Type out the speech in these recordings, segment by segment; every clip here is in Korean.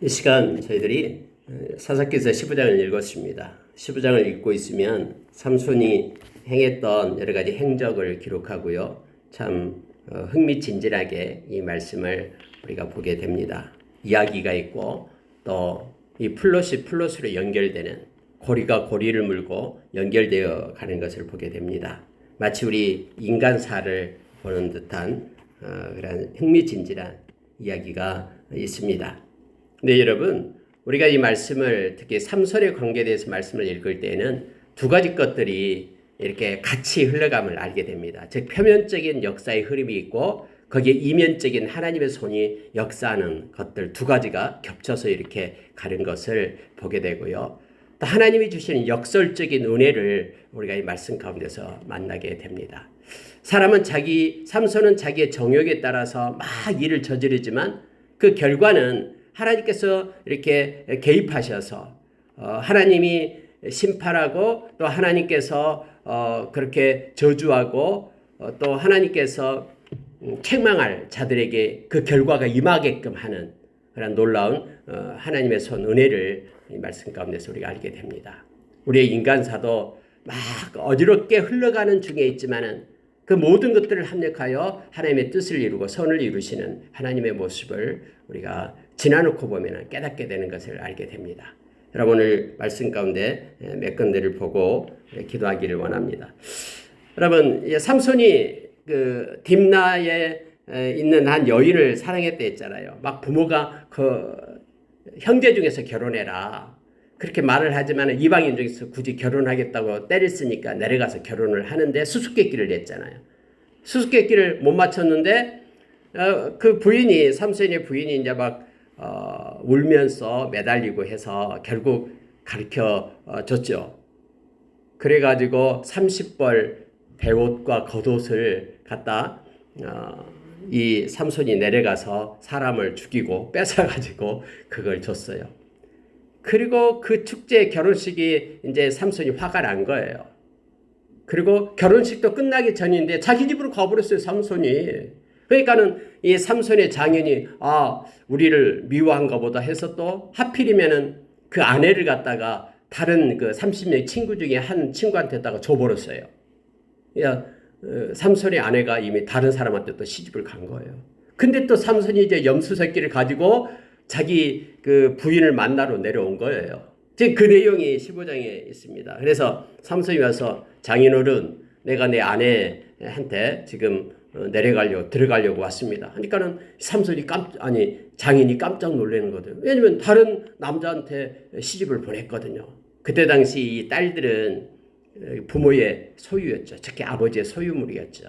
이 시간 저희들이 사사기서 15장을 읽었습니다. 15장을 읽고 있으면 삼손이 행했던 여러 가지 행적을 기록하고요. 참 흥미진진하게 이 말씀을 우리가 보게 됩니다. 이야기가 있고 또 이 플롯이 플롯으로 연결되는, 고리가 고리를 물고 연결되어 가는 것을 보게 됩니다. 마치 우리 인간사를 보는 듯한 그런 흥미진진한 이야기가 있습니다. 근데 여러분, 우리가 이 말씀을, 특히 삼손의 관계에 대해서 말씀을 읽을 때에는 두 가지 것들이 이렇게 같이 흘러감을 알게 됩니다. 즉, 표면적인 역사의 흐름이 있고 거기에 이면적인 하나님의 손이 역사하는 것들 두 가지가 겹쳐서 이렇게 가는 것을 보게 되고요. 또 하나님이 주시는 역설적인 은혜를 우리가 이 말씀 가운데서 만나게 됩니다. 사람은 삼손은 자기의 정욕에 따라서 막 일을 저지르지만 그 결과는 하나님께서 이렇게 개입하셔서 하나님이 심판하고 또 하나님께서 그렇게 저주하고 또 하나님께서 책망할 자들에게 그 결과가 임하게끔 하는 그런 놀라운 하나님의 손 은혜를 이 말씀 가운데서 우리가 알게 됩니다. 우리의 인간사도 막 어지럽게 흘러가는 중에 있지만은 그 모든 것들을 합력하여 하나님의 뜻을 이루고 선을 이루시는 하나님의 모습을 우리가 지나놓고 보면 깨닫게 되는 것을 알게 됩니다. 여러분, 오늘 말씀 가운데 몇 군데를 보고 기도하기를 원합니다. 여러분, 삼손이 그 딥나에 있는 한 여인을 사랑했다 했잖아요. 막 부모가 그 형제 중에서 결혼해라 그렇게 말을 하지만 이방인 중에서 굳이 결혼하겠다고 때를 쓰니까 내려가서 결혼을 하는데 수수께끼를 냈잖아요. 수수께끼를 못 맞췄는데 그 부인이, 삼손의 부인이 이제 막 울면서 매달리고 해서 결국 가르쳐 줬죠. 그래가지고 30벌 베옷과 겉옷을 갖다 이 삼손이 내려가서 사람을 죽이고 뺏어가지고 그걸 줬어요. 그리고 그 축제 결혼식이 이제 삼손이 화가 난 거예요. 그리고 결혼식도 끝나기 전인데 자기 집으로 가버렸어요, 삼손이. 그러니까는 이 삼손의 장인이 우리를 미워한가 보다 해서 또 하필이면은 그 아내를 갖다가 다른 그 30명 친구 중에 한 친구한테다가 줘버렸어요. 삼손의 아내가 이미 다른 사람한테 또 시집을 간 거예요. 근데 또 삼손이 이제 염수새끼를 가지고 자기 그 부인을 만나러 내려온 거예요. 지금 그 내용이 15장에 있습니다. 그래서 삼손이 와서 장인어른, 내가 내 아내한테 지금 들어가려고 왔습니다. 그러니까는 삼손이 장인이 깜짝 놀라는 거거든요. 왜냐면 다른 남자한테 시집을 보냈거든요. 그때 당시 이 딸들은 부모의 소유였죠. 특히 아버지의 소유물이었죠.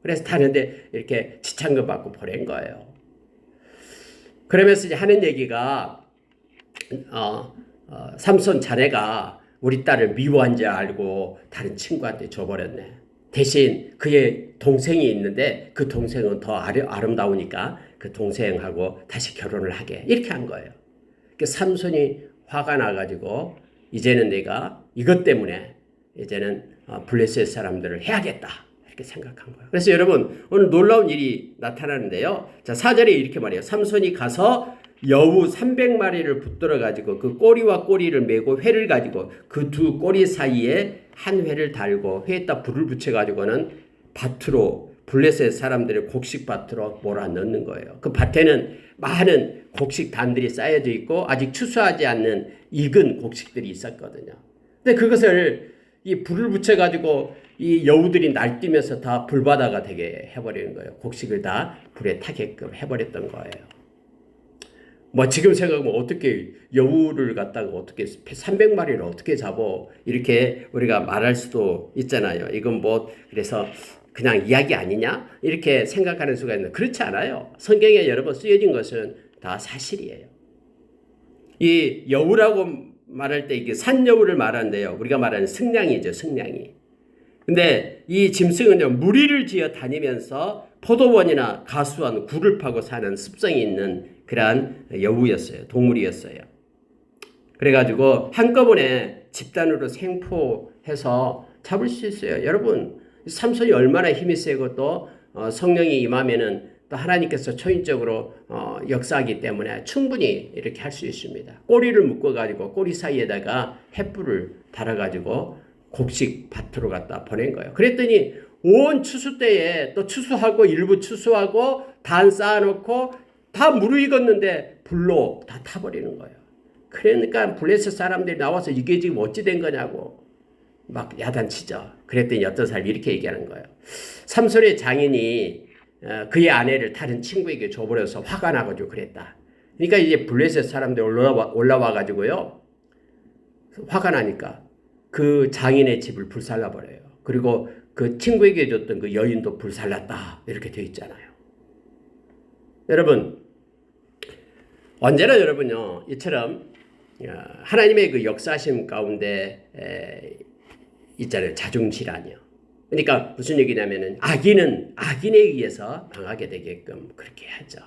그래서 다른데 이렇게 지창금 받고 보낸 거예요. 그러면서 이제 하는 얘기가 삼손 자네가 우리 딸을 미워한 줄 알고 다른 친구한테 줘버렸네. 대신 그의 동생이 있는데 그 동생은 더 아름다우니까 그 동생하고 다시 결혼을 하게, 이렇게 한 거예요. 삼손이 화가 나가지고 이제는 내가 이것 때문에 이제는 블레셋 사람들을 해야겠다, 이렇게 생각한 거예요. 그래서 여러분, 오늘 놀라운 일이 나타나는데요. 자, 4절에 이렇게 말해요. 삼손이 가서 여우 300마리를 붙들어 가지고 그 꼬리와 꼬리를 메고 회를 가지고 그 두 꼬리 사이에 한 회를 달고 회에다 불을 붙여 가지고는 밭으로, 블레셋 사람들의 곡식 밭으로 몰아 넣는 거예요. 그 밭에는 많은 곡식 단들이 쌓여져 있고 아직 추수하지 않는 익은 곡식들이 있었거든요. 근데 그것을 이 불을 붙여 가지고 이 여우들이 날뛰면서 다 불바다가 되게 해버리는 거예요. 곡식을 다 불에 타게끔 해버렸던 거예요. 뭐 지금 생각하면 어떻게 여우를 갖다가 어떻게 300마리를 어떻게 잡어, 이렇게 우리가 말할 수도 있잖아요. 이건 뭐 그래서 그냥 이야기 아니냐, 이렇게 생각하는 수가 있는데 그렇지 않아요. 성경에 여러 번 쓰여진 것은 다 사실이에요. 이 여우라고 말할 때 이게 산여우를 말하는데요. 우리가 말하는 승냥이죠, 승냥이. 근데 이 짐승은요, 무리를 지어 다니면서 포도원이나 가수원, 굴을 파고 사는 습성이 있는 그러한 여우였어요. 동물이었어요. 그래가지고 한꺼번에 집단으로 생포해서 잡을 수 있어요. 여러분, 삼손이 얼마나 힘이 세고 또 성령이 임하면은 또 하나님께서 초인적으로 역사하기 때문에 충분히 이렇게 할 수 있습니다. 꼬리를 묶어가지고 꼬리 사이에다가 횃불을 달아가지고 곡식 밭으로 갖다 보낸 거예요. 그랬더니 온 추수 때에 또 추수하고 일부 추수하고 단 쌓아놓고 다 무르익었는데 불로 다 타버리는 거예요. 그러니까 블레셋 사람들이 나와서 이게 지금 어찌 된 거냐고 막 야단치죠. 그랬더니 어떤 사람이 이렇게 얘기하는 거예요. 삼손의 장인이 그의 아내를 다른 친구에게 줘버려서 화가 나가지고 그랬다. 그러니까 이제 블레셋 사람들이 올라와가지고요. 화가 나니까 그 장인의 집을 불살라버려요. 그리고 그 친구에게 줬던 그 여인도 불살랐다. 이렇게 되어 있잖아요. 여러분, 언제나 여러분요, 이처럼 하나님의 그 역사심 가운데 있잖아요. 자중질환이요. 그러니까 무슨 얘기냐면은 악인에 의해서 망하게 되게끔 그렇게 하죠.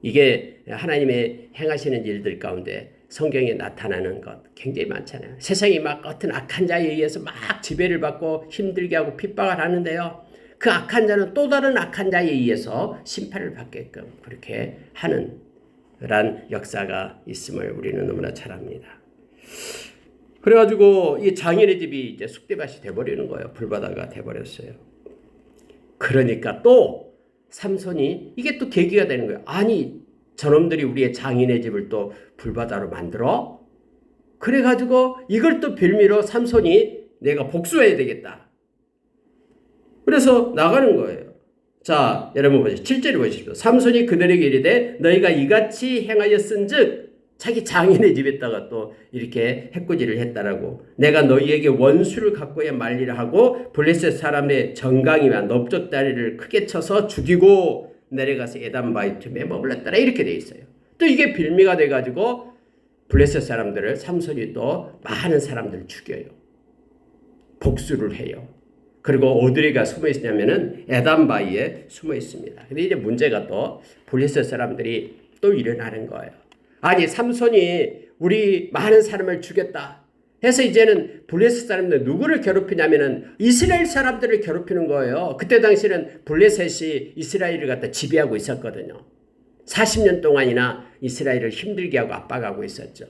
이게 하나님의 행하시는 일들 가운데 성경에 나타나는 것 굉장히 많잖아요. 세상이 막 어떤 악한 자에 의해서 막 지배를 받고 힘들게 하고 핍박을 하는데요. 그 악한 자는 또 다른 악한 자에 의해서 심판을 받게끔 그렇게 하는 그런 역사가 있음을 우리는 너무나 잘 압니다. 그래가지고 이 장인의 집이 이제 쑥대밭이 돼버리는 거예요. 불바다가 돼버렸어요. 그러니까 또 삼손이 이게 또 계기가 되는 거예요. 아니 저놈들이 우리의 장인의 집을 또 불바다로 만들어? 그래가지고 이걸 또 빌미로 삼손이 내가 복수해야 되겠다. 그래서 나가는 거예요. 자, 여러분 보시죠. 7절을 보십시오. 삼손이 그들에게 이르되 너희가 이같이 행하였은즉 자기 장인의 집에다가 또 이렇게 해코지를 했다라고 내가 너희에게 원수를 갖고야 말리라 하고 블레셋 사람의 정강이와 넓적다리를 크게 쳐서 죽이고 내려가서 에담바위 틈에 머물렀더라 이렇게 돼 있어요. 또 이게 빌미가 돼가지고 블레셋 사람들을 삼손이 또 많은 사람들을 죽여요. 복수를 해요. 그리고 어디가 숨어 있냐면은 에담바위에 숨어 있습니다. 근데 이제 문제가 또 블레셋 사람들이 또 일어나는 거예요. 아니 삼손이 우리 많은 사람을 죽였다 해서 이제는 블레셋 사람들 누구를 괴롭히냐면은 이스라엘 사람들을 괴롭히는 거예요. 그때 당시에는 블레셋이 이스라엘을 갖다 지배하고 있었거든요. 40년 동안이나 이스라엘을 힘들게 하고 압박하고 있었죠.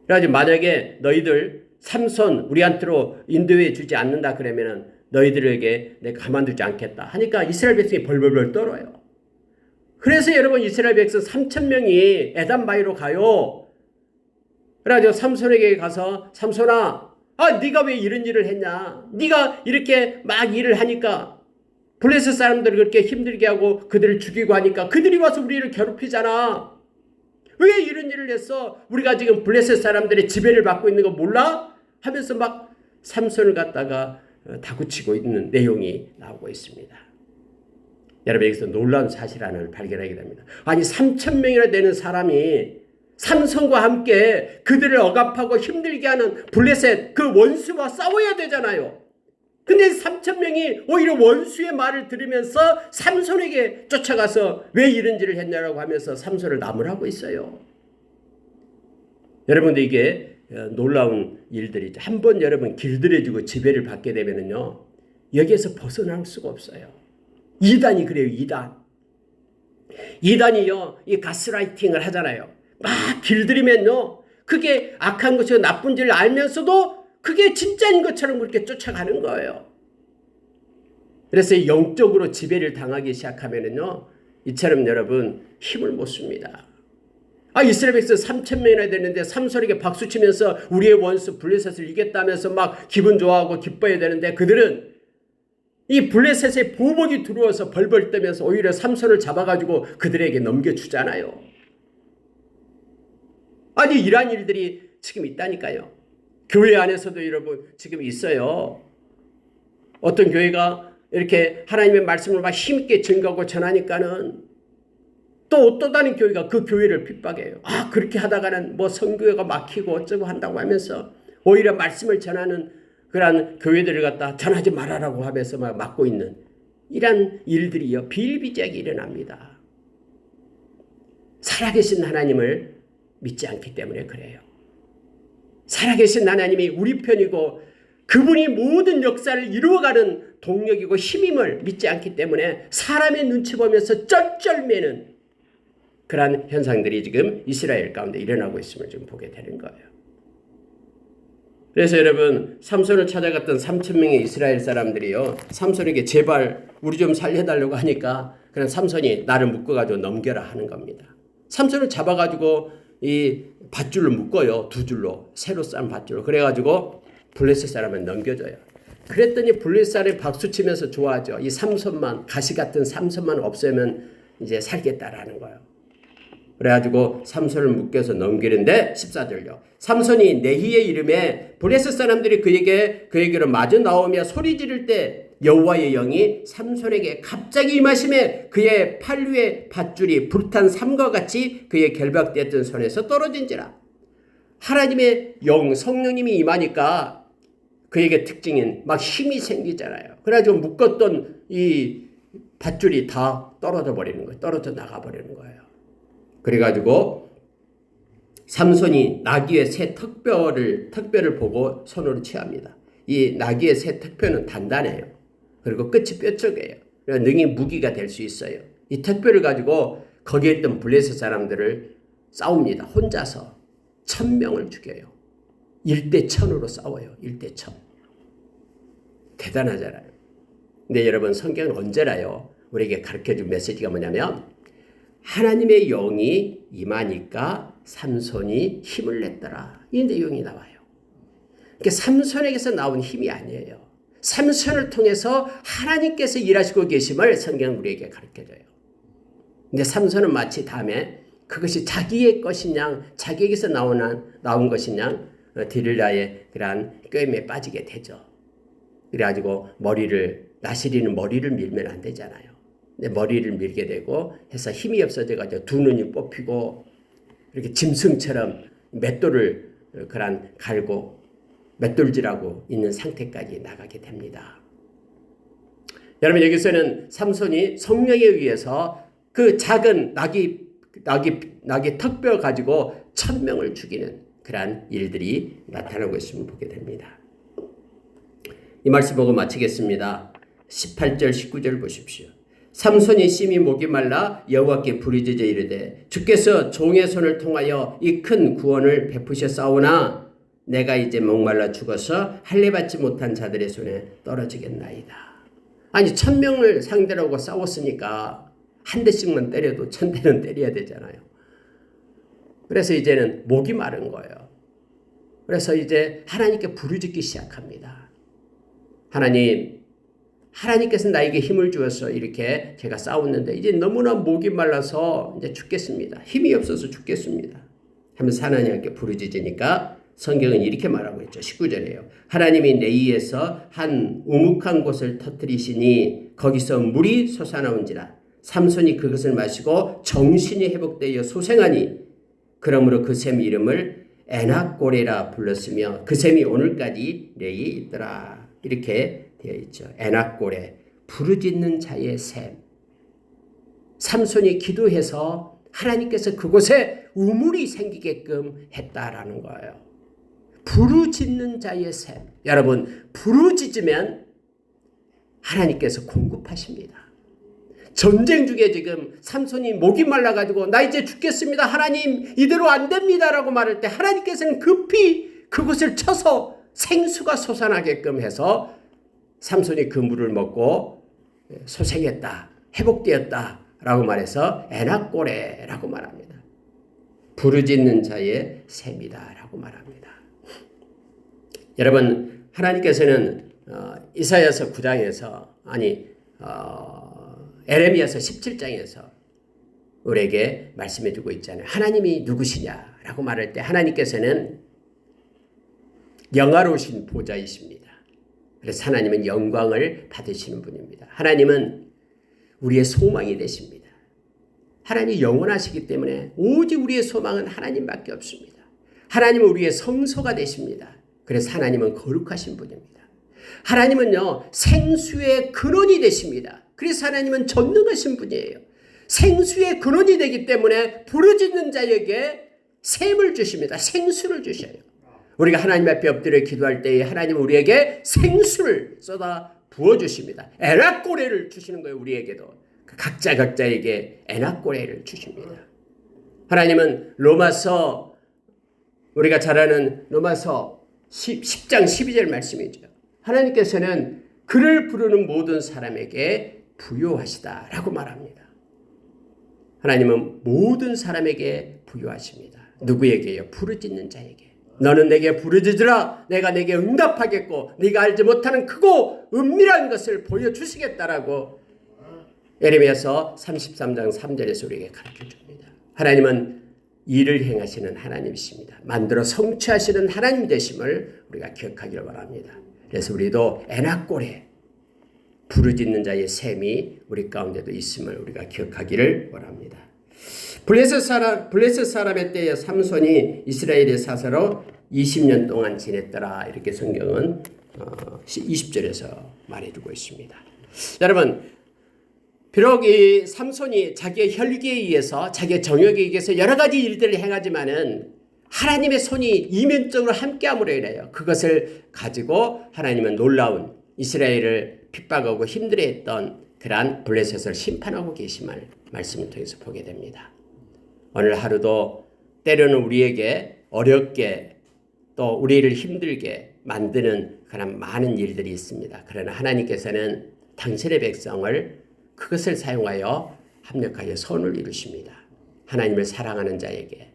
그래가지고 만약에 너희들 삼손 우리한테로 인도해 주지 않는다 그러면은 너희들에게 내가 가만두지 않겠다 하니까 이스라엘 백성이 벌벌벌 떨어요. 그래서 여러분 이스라엘 백성 3,000명이 에담바위로 가요. 그래가지고 삼손에게 가서 삼손아, 네가 왜 이런 일을 했냐? 네가 이렇게 막 일을 하니까 블레셋 사람들을 그렇게 힘들게 하고 그들을 죽이고 하니까 그들이 와서 우리를 괴롭히잖아. 왜 이런 일을 했어? 우리가 지금 블레셋 사람들의 지배를 받고 있는 거 몰라? 하면서 막 삼손을 갖다가 다구치고 있는 내용이 나오고 있습니다. 여러분 여기서 놀라운 사실 하나를 발견하게 됩니다. 아니 3,000명이나 되는 사람이 삼손과 함께 그들을 억압하고 힘들게 하는 블레셋 그 원수와 싸워야 되잖아요. 근데 3,000명이 오히려 원수의 말을 들으면서 삼손에게 쫓아가서 왜 이런 일을 했냐라고 하면서 삼손을 나무라고 있어요. 여러분들 이게 놀라운 일들이죠. 한번 여러분 길들여지고 지배를 받게 되면은요 여기에서 벗어날 수가 없어요. 이단이 그래요. 이단이요 이 가스라이팅을 하잖아요. 막 길들이면요 그게 악한 것이고 나쁜 짓을 알면서도 그게 진짜인 것처럼 그렇게 쫓아가는 거예요. 그래서 영적으로 지배를 당하기 시작하면은요 이처럼 여러분 힘을 못 씁니다. 이스라엘 백성 3,000명이나 되는데 삼손에게 박수치면서 우리의 원수 블레셋을 이겼다면서 막 기분 좋아하고 기뻐해야 되는데 그들은 이 블레셋의 보복이 들어와서 벌벌 떠면서 오히려 삼손을 잡아가지고 그들에게 넘겨주잖아요. 아니 이러한 일들이 지금 있다니까요. 교회 안에서도 여러분 지금 있어요. 어떤 교회가 이렇게 하나님의 말씀을 막 힘있게 증거하고 전하니까는 또 다른 교회가 그 교회를 핍박해요. 그렇게 하다가는 뭐 선교가 막히고 어쩌고 한다고 하면서 오히려 말씀을 전하는 그러한 교회들을 갖다 전하지 말아라고 하면서 막 막고 있는 이런 일들이요 비일비재하게 일어납니다. 살아계신 하나님을 믿지 않기 때문에 그래요. 살아계신 하나님이 우리 편이고 그분이 모든 역사를 이루어가는 동력이고 힘임을 믿지 않기 때문에 사람의 눈치 보면서 쩔쩔매는 그러한 현상들이 지금 이스라엘 가운데 일어나고 있음을 지금 보게 되는 거예요. 그래서 여러분 삼손을 찾아갔던 3,000명의 이스라엘 사람들이요, 삼손에게 제발 우리 좀 살려달라고 하니까 그냥 삼손이 나를 묶어가지고 넘겨라 하는 겁니다. 삼손을 잡아가지고 이 밧줄로 묶어요. 2줄로 새로 싼 밧줄로. 그래가지고 블레셋 사람을 넘겨줘요. 그랬더니 블레셋 사람이 박수치면서 좋아하죠. 이 삼손만, 가시 같은 삼손만 없애면 이제 살겠다라는 거예요. 그래가지고 삼손을 묶여서 넘기는데 14절요. 삼손이 내히의 이름에 블레셋 사람들이 그에게로 마주 나오며 소리 지를 때 여호와의 영이 삼손에게 갑자기 임하심에 그의 팔 위에 밧줄이 불탄 삼과 같이 그의 결박되었던 손에서 떨어진지라. 하나님의 영, 성령님이 임하니까 그에게 특징인 막 힘이 생기잖아요. 그래가지고 묶었던 이 밧줄이 다 떨어져 버리는 거예요. 떨어져 나가 버리는 거예요. 그래가지고 삼손이 나귀의 새 턱뼈를 보고 손으로 취합니다. 이 나귀의 새 턱뼈는 단단해요. 그리고 끝이 뾰족해요. 능히 무기가 될 수 있어요. 이 턱뼈를 가지고 거기에 있던 블레셋 사람들을 싸웁니다. 혼자서 1,000명을 죽여요. 1대 1,000으로 싸워요. 1대 1,000. 대단하잖아요. 근데 여러분 성경은 언제나요 우리에게 가르쳐준 메시지가 뭐냐면 하나님의 영이 임하니까 삼손이 힘을 냈더라. 이 내용이 나와요. 그러니까 삼손에게서 나온 힘이 아니에요. 삼손을 통해서 하나님께서 일하시고 계심을 성경은 우리에게 가르쳐줘요. 근데 삼손은 마치 다음에 그것이 자기의 것이냐 자기에게서 나온 것이냐 디릴라의 그러한 꾀임에 빠지게 되죠. 그래가지고 나시리는 머리를 밀면 안 되잖아요. 근데 머리를 밀게 되고 해서 힘이 없어져가지고 2눈이 뽑히고 이렇게 짐승처럼 맷돌을 그런 갈고 맷돌질하고 있는 상태까지 나가게 됩니다. 여러분 여기서는 삼손이 성령에 의해서 그 작은 나귀 턱뼈 가지고 1,000명을 죽이는 그러한 일들이 나타나고 있음을 보게 됩니다. 이 말씀 보고 마치겠습니다. 18절 19절 보십시오. 삼손이 심히 목이 말라 여호와께 부르짖어 이르되 주께서 종의 손을 통하여 이 큰 구원을 베푸셨사오나 내가 이제 목말라 죽어서 할례받지 못한 자들의 손에 떨어지겠나이다. 아니 1,000명을 상대로 하고 싸웠으니까 한 대씩만 때려도 1,000대는 때려야 되잖아요. 그래서 이제는 목이 마른 거예요. 그래서 이제 하나님께 부르짖기 시작합니다. 하나님께서 나에게 힘을 주어서 이렇게 제가 싸웠는데 이제 너무나 목이 말라서 이제 죽겠습니다. 힘이 없어서 죽겠습니다. 하면서 하나님께 부르짖으니까 성경은 이렇게 말하고 있죠. 19절에요. 하나님이 내이에서 한 우묵한 곳을 터뜨리시니 거기서 물이 솟아나온지라. 삼손이 그것을 마시고 정신이 회복되어 소생하니 그러므로 그 샘 이름을 에낙고레라 불렀으며 그 샘이 오늘까지 내에 있더라. 이렇게 되어 있죠. 에낙고레, 부르짖는 자의 샘. 삼손이 기도해서 하나님께서 그곳에 우물이 생기게끔 했다라는 거예요. 부르짖는 자의 샘. 여러분 부르짖으면 하나님께서 공급하십니다. 전쟁 중에 지금 삼손이 목이 말라가지고 나 이제 죽겠습니다. 하나님 이대로 안 됩니다라고 말할 때 하나님께서는 급히 그것을 쳐서 생수가 솟아나게끔 해서 삼손이 그 물을 먹고 소생했다. 회복되었다라고 말해서 에낙고레라고 말합니다. 부르짖는 자의 샘이다라고 말합니다. 여러분 하나님께서는 이사야서 9장에서 에레미야서 17장에서 우리에게 말씀해 주고 있잖아요. 하나님이 누구시냐라고 말할 때 하나님께서는 영화로우신 보좌이십니다. 그래서 하나님은 영광을 받으시는 분입니다. 하나님은 우리의 소망이 되십니다. 하나님이 영원하시기 때문에 오직 우리의 소망은 하나님밖에 없습니다. 하나님은 우리의 성소가 되십니다. 그래서 하나님은 거룩하신 분입니다. 하나님은요 생수의 근원이 되십니다. 그래서 하나님은 전능하신 분이에요. 생수의 근원이 되기 때문에 부르짖는 자에게 샘을 주십니다. 생수를 주셔요. 우리가 하나님 앞에 엎드려 기도할 때에 하나님은 우리에게 생수를 쏟아 부어주십니다. 에낙고레를 주시는 거예요. 우리에게도 각자에게 에낙고레를 주십니다. 하나님은 로마서, 우리가 잘 아는 로마서 10장 12절 말씀이죠. 하나님께서는 그를 부르는 모든 사람에게 부요하시다라고 말합니다. 하나님은 모든 사람에게 부요하십니다. 누구에게요? 부르짖는 자에게. 너는 내게 부르짖으라. 내가 내게 응답하겠고 네가 알지 못하는 크고 은밀한 것을 보여주시겠다라고 예레미야서 33장 3절에서 우리에게 가르쳐줍니다. 하나님은 일을 행하시는 하나님이십니다. 만들어 성취하시는 하나님 되심을 우리가 기억하기를 바랍니다. 그래서 우리도 에낙고레, 부르짖는 자의 셈이 우리 가운데도 있음을 우리가 기억하기를 바랍니다. 블레셋 사람의 때에 삼손이 이스라엘의 사사로 20년 동안 지냈더라. 이렇게 성경은 20절에서 말해주고 있습니다. 여러분, 비록 이 삼손이 자기의 혈기에 의해서, 자기의 정욕에 의해서 여러 가지 일들을 행하지만은 하나님의 손이 이면적으로 함께함으로 인하여 그것을 가지고 하나님은 놀라운 이스라엘을 핍박하고 힘들어했던 그러한 블레셋을 심판하고 계심을 말씀을 통해서 보게 됩니다. 오늘 하루도 때로는 우리에게 어렵게 또 우리를 힘들게 만드는 그런 많은 일들이 있습니다. 그러나 하나님께서는 당신의 백성을 그것을 사용하여 합력하여 선을 이루십니다. 하나님을 사랑하는 자에게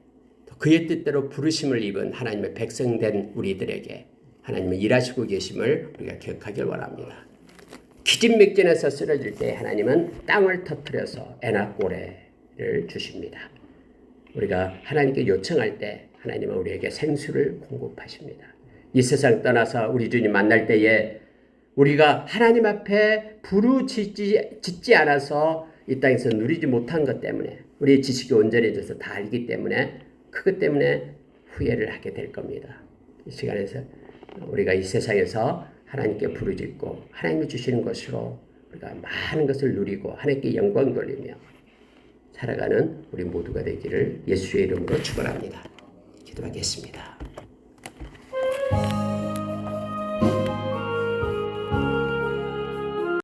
또 그의 뜻대로 부르심을 입은 하나님의 백성된 우리들에게 하나님은 일하시고 계심을 우리가 기억하길 원합니다. 기진맥진에서 쓰러질 때 하나님은 땅을 터뜨려서 에낙고레를 주십니다. 우리가 하나님께 요청할 때 하나님은 우리에게 생수를 공급하십니다. 이 세상 떠나서 우리 주님 만날 때에 우리가 하나님 앞에 부르짖지 않아서 이 땅에서 누리지 못한 것 때문에 우리의 지식이 온전해져서 다 알기 때문에 그것 때문에 후회를 하게 될 겁니다. 이 시간에서 우리가 이 세상에서 하나님께 부르짖고 하나님이 주시는 것으로 우리가 많은 것을 누리고 하나님께 영광 돌리며 살아가는 우리 모두가 되기를 예수의 이름으로 축원합니다. 기도하겠습니다.